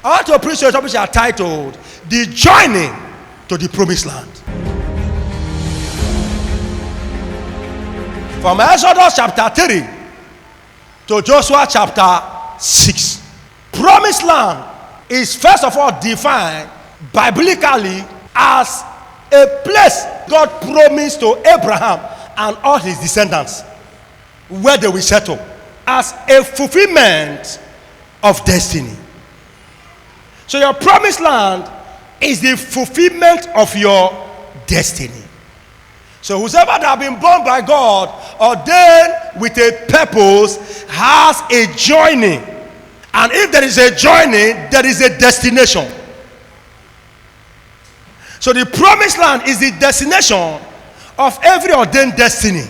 I want to preach a topic titled The Journey to the Promised Land. From Exodus chapter 3 to Joshua chapter 6. Promised Land is first of all defined biblically as a place God promised to Abraham and all his descendants where they will settle as a fulfillment of destiny. So your promised land is the fulfillment of your destiny. So whosoever that have been born by God, ordained with a purpose, has a journey. And if there is a journey, there is a destination. So the promised land is the destination of every ordained destiny.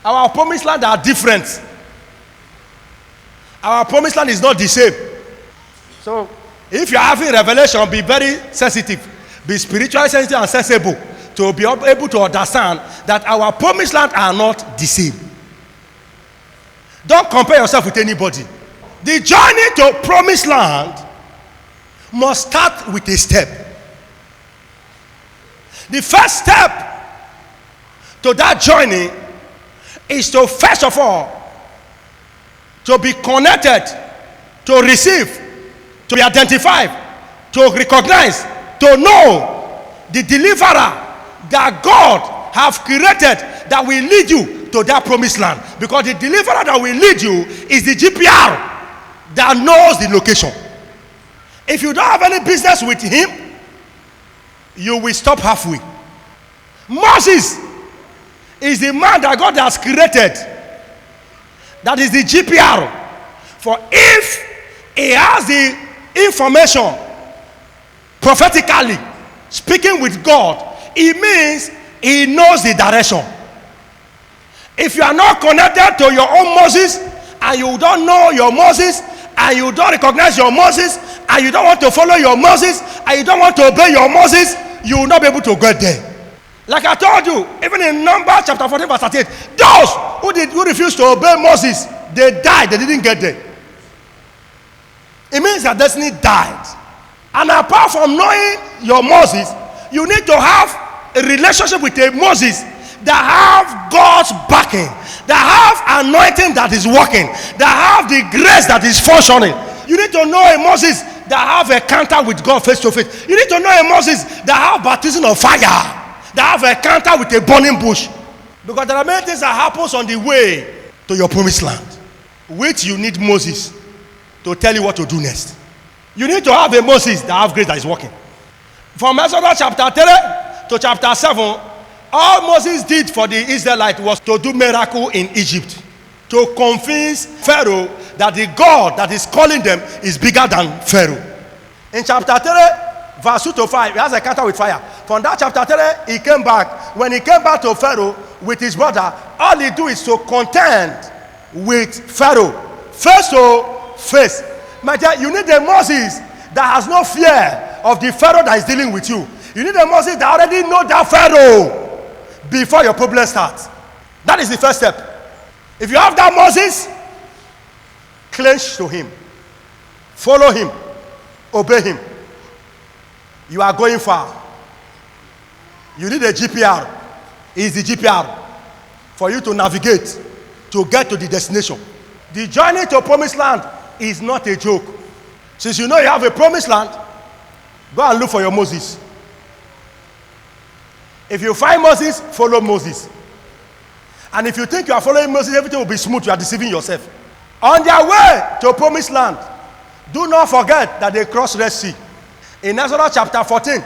Our promised land are different. Our promised land is not the same. So if you are having revelation, be very sensitive. Be spiritually sensitive and sensible to be able to understand that our promised land are not the same. Don't compare yourself with anybody. The journey to promised land must start with a step. The first step to that journey is to first of all to be connected, to receive, to be identified, to recognize, to know the deliverer that God have created that will lead you to that promised land. Because the deliverer that will lead you is the GPR that knows the location. If you don't have any business with him, you will stop halfway. Moses is the man that God has created. That is the GPR. For if he has the information prophetically speaking with God, it means he knows the direction. If you are not connected to your own Moses, and you don't know your Moses, and you don't recognize your Moses, and you don't want to follow your Moses, and you don't want to obey your Moses, you will not be able to get there. Like I told you, even in Numbers chapter 14 verse 38, those who refused to obey Moses, they died, they didn't get there. It means that destiny died. And apart from knowing your Moses, you need to have a relationship with a Moses that have God's backing, that have anointing that is working, that have the grace that is functioning. You need to know a Moses that have a encounter with God face to face. You need to know a Moses that have baptism of fire, that have a encounter with a burning bush. Because there are many things that happens on the way to your promised land, which you need Moses to tell you what to do next. You need to have a Moses that have grace that is working. From Exodus chapter 3 to chapter 7, all Moses did for the Israelites was to do miracle in Egypt, to convince Pharaoh that the God that is calling them is bigger than Pharaoh. In chapter 3, verse 2 to 5, he has a encounter with fire. From that chapter 3, he came back. When he came back to Pharaoh with his brother, all he do is to contend with Pharaoh, face to face. My dear, you need a Moses that has no fear of the Pharaoh that is dealing with you. You need a Moses that already know that Pharaoh before your problem starts. That is the first step. If you have that Moses, clench to him, follow him, obey him. You are going far. You need a GPR. He is the GPR for you to navigate to get to the destination. The journey to promised land is not a joke. Since you know you have a promised land, go and look for your Moses. If you find Moses, follow Moses. And if you think you are following Moses, everything will be smooth. You are deceiving yourself. On their way to promised land, do not forget that they crossed Red Sea. In Exodus chapter 14,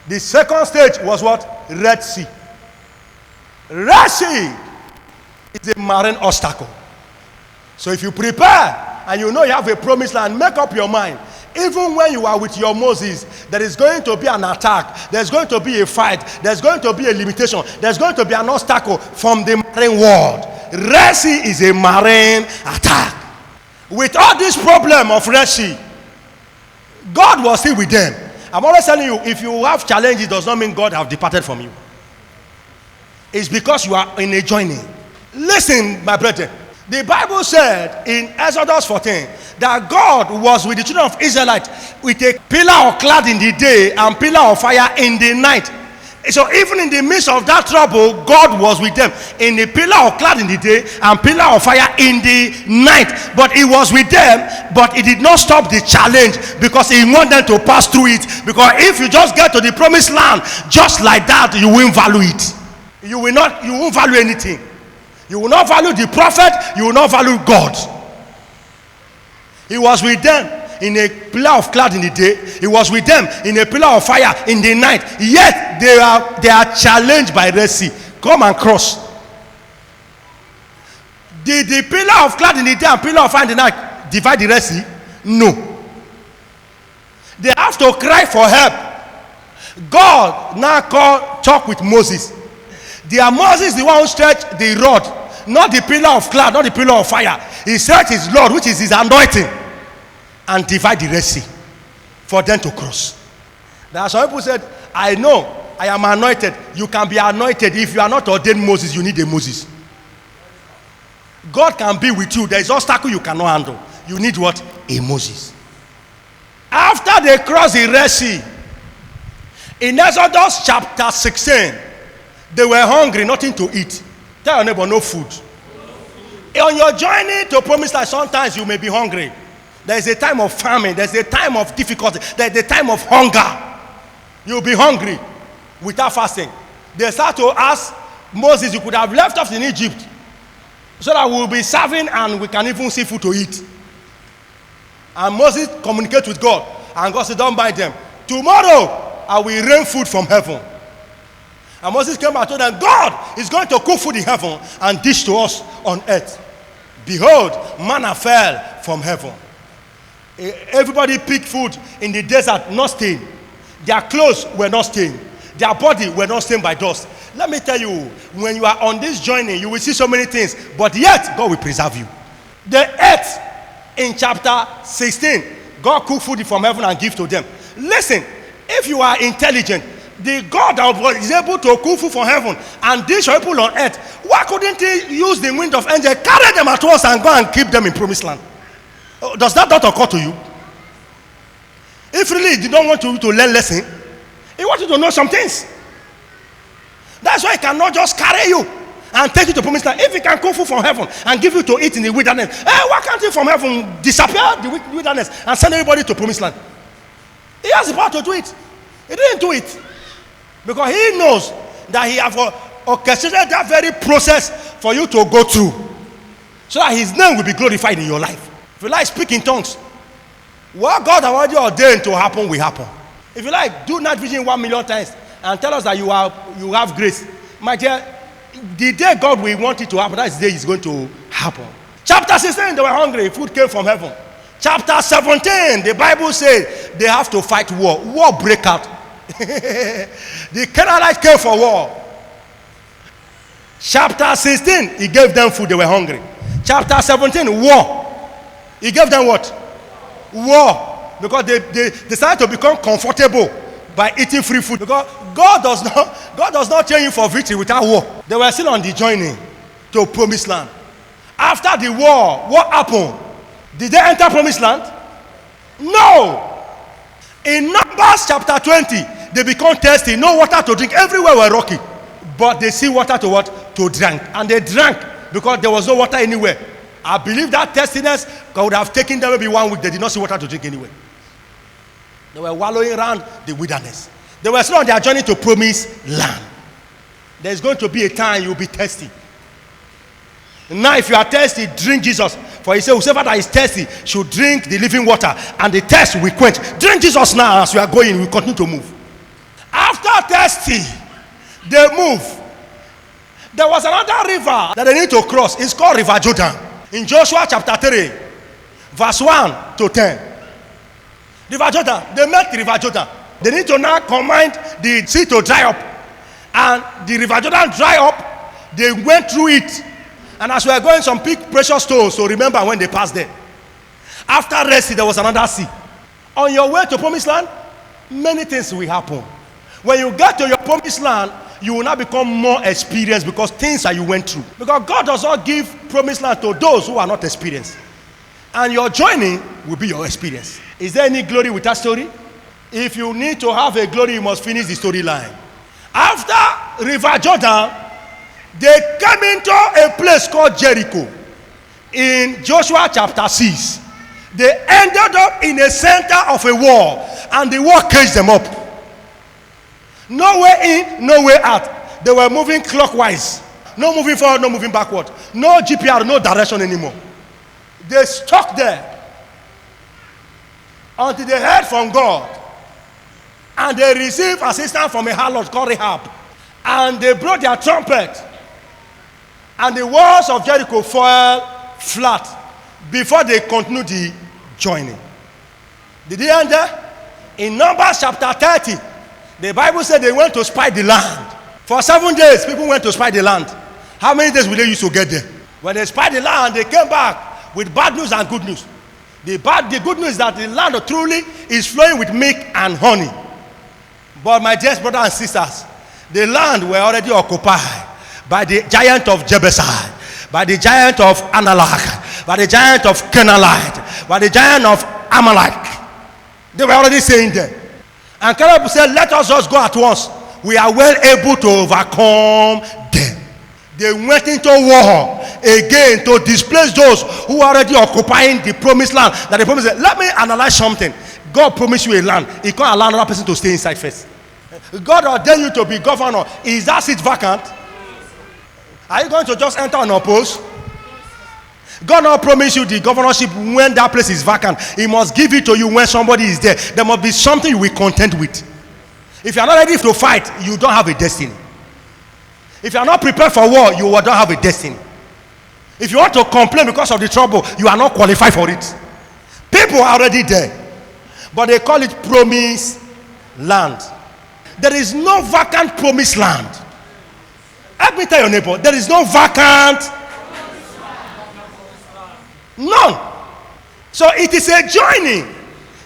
the second stage was what? Red Sea. Red Sea is a marine obstacle. So if you prepare and you know you have a promised land, make up your mind. Even when you are with your Moses, there is going to be an attack. There's going to be a fight. There's going to be a limitation. There's going to be an obstacle from the marine world. Red Sea is a marine attack. With all this problem of Red Sea, God was still with them. I'm always telling you, if you have challenges, it does not mean God have departed from you. It's because you are in a journey. Listen, my brethren. The Bible said in Exodus 14 that God was with the children of Israelites with a pillar of cloud in the day and pillar of fire in the night. So even in the midst of that trouble, God was with them in a pillar of cloud in the day and pillar of fire in the night. But he was with them, but it did not stop the challenge, because he wanted them to pass through it. Because if you just get to the promised land just like that, you won't value it. You won't value anything. You will not value the prophet, you will not value God. He was with them in a pillar of cloud in the day. He was with them in a pillar of fire in the night. Yet they are challenged by Red Sea. Come and cross. Did the pillar of cloud in the day and pillar of fire in the night divide the Red Sea? No. They have to cry for help. God now talk with Moses. Moses the one who stretched the rod, not the pillar of cloud, not the pillar of fire. He stretched his Lord, which is his anointing, and divide the Red Sea for them to cross. There are some people said, I know I am anointed. You can be anointed. If you are not ordained Moses, you need a Moses. God can be with you. There is obstacle you cannot handle. You need what? A Moses. After they crossed the Red Sea, in Exodus chapter 16, they were hungry, nothing to eat. Tell your neighbor, no food. On your journey to Promiseland, sometimes you may be hungry. There is a time of famine. There is a time of difficulty. There is a time of hunger. You'll be hungry without fasting. They start to ask Moses, you could have left us in Egypt so that we'll be serving and we can even see food to eat. And Moses communicates with God. And God said, don't buy them. Tomorrow, I will rain food from heaven. And Moses came and told them, God is going to cook food in heaven and dish to us on earth. Behold, manna fell from heaven. Everybody picked food in the desert, not stained. Their clothes were not stained. Their body were not stained by dust. Let me tell you, when you are on this journey, you will see so many things, but yet God will preserve you. The earth in chapter 16, God cooked food from heaven and give to them. Listen, if you are intelligent, the God that is able to cook food from heaven and dish for people on earth, why couldn't he use the wind of angel, carry them at once and go and keep them in Promised Land? Does that not occur to you? If really he did not want you to learn lesson, he wants you to know some things. That's why he cannot just carry you and take you to Promised Land. If he can cook food from heaven and give you to eat in the wilderness, why can't he from heaven disappear the wilderness and send everybody to Promised Land? He has the power to do it. He didn't do it because he knows that he has orchestrated that very process for you to go through, so that his name will be glorified in your life. If you like, speak in tongues. What God has already ordained to happen will happen. If you like, do night vision 1 million times and tell us that you have grace. My dear, the day God will want it to happen, that's the day it's going to happen. Chapter 16, they were hungry. Food came from heaven. Chapter 17, the Bible says they have to fight war. War break out. The Canaanites came for war. Chapter 16, he gave them food. They were hungry. Chapter 17, war. He gave them what? War. Because they decided to become comfortable by eating free food. Because God does not train you for victory without war. They were still on the journey to Promised Land. After the war, what happened? Did they enter Promised Land? No. In Numbers chapter 20, they become thirsty. No water to drink. Everywhere were rocky. But they see water to what? To drink. And they drank because there was no water anywhere. I believe that thirstiness would have taken them maybe 1 week. They did not see water to drink anywhere. They were wallowing around the wilderness. They were still on their journey to Promised Land. There's going to be a time you'll be thirsty. Now if you are thirsty, drink Jesus. For he said, whoever that is thirsty should drink the living water, and the thirst will quench. Drink Jesus now. As we are going, we continue to move. After thirsty, they move. There was another river that they need to cross. It's called River Jordan. In Joshua chapter 3, verse 1 to 10. River Jordan, they met the River Jordan. They need to now command the sea to dry up. And the River Jordan dry up, they went through it. And as we are going, some picked precious stones. So remember when they passed there. After Red Sea, there was another sea. On your way to Promised Land, many things will happen. When you get to your Promised Land, you will now become more experienced because things that you went through. Because God does not give Promised Land to those who are not experienced. And your joining will be your experience. Is there any glory with that story? If you need to have a glory, you must finish the storyline. After River Jordan, they came into a place called Jericho. In Joshua chapter 6, they ended up in the center of a wall, and the wall caged them up. No way in, no way out. They were moving clockwise. No moving forward, no moving backward. No GPR, no direction anymore. They stuck there until they heard from God. And they received assistance from a harlot called Rahab. And they blew their trumpet. And the walls of Jericho fell flat before they continued the journey. Did they end there? In Numbers chapter 30, the Bible said they went to spy the land. For 7 days, people went to spy the land. How many days will they use to get there? When they spied the land, they came back with bad news and good news. The good news is that the land truly is flowing with milk and honey. But my dear brothers and sisters, the land were already occupied by the giant of Jebusite, by the giant of Analak, by the giant of Canaanite, by the giant of Amalek. They were already saying that. And Caleb said, let us just go at once. We are well able to overcome them. They went into war again to displace those who are already occupying the promised land. That the promised land. Let me analyze something. God promised you a land. He can't allow another person to stay inside first. God ordained you to be governor. Is that seat vacant? Are you going to just enter unopposed? God not promise you the governorship when that place is vacant. He must give it to you when somebody is there. There must be something you will content with. If you are not ready to fight, you don't have a destiny. If you are not prepared for war, you don't have a destiny. If you want to complain because of the trouble, you are not qualified for it. People are already there. But they call it promised land. There is no vacant promised land. Let me tell your neighbor, there is no vacant. None. So it is a journey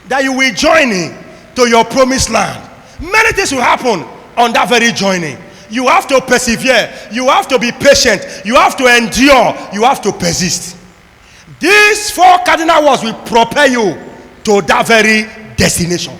that you will journey to your promised land. Many things will happen on that very journey. You have to persevere. You have to be patient. You have to endure. You have to persist. These 4 cardinal words will propel you to that very destination.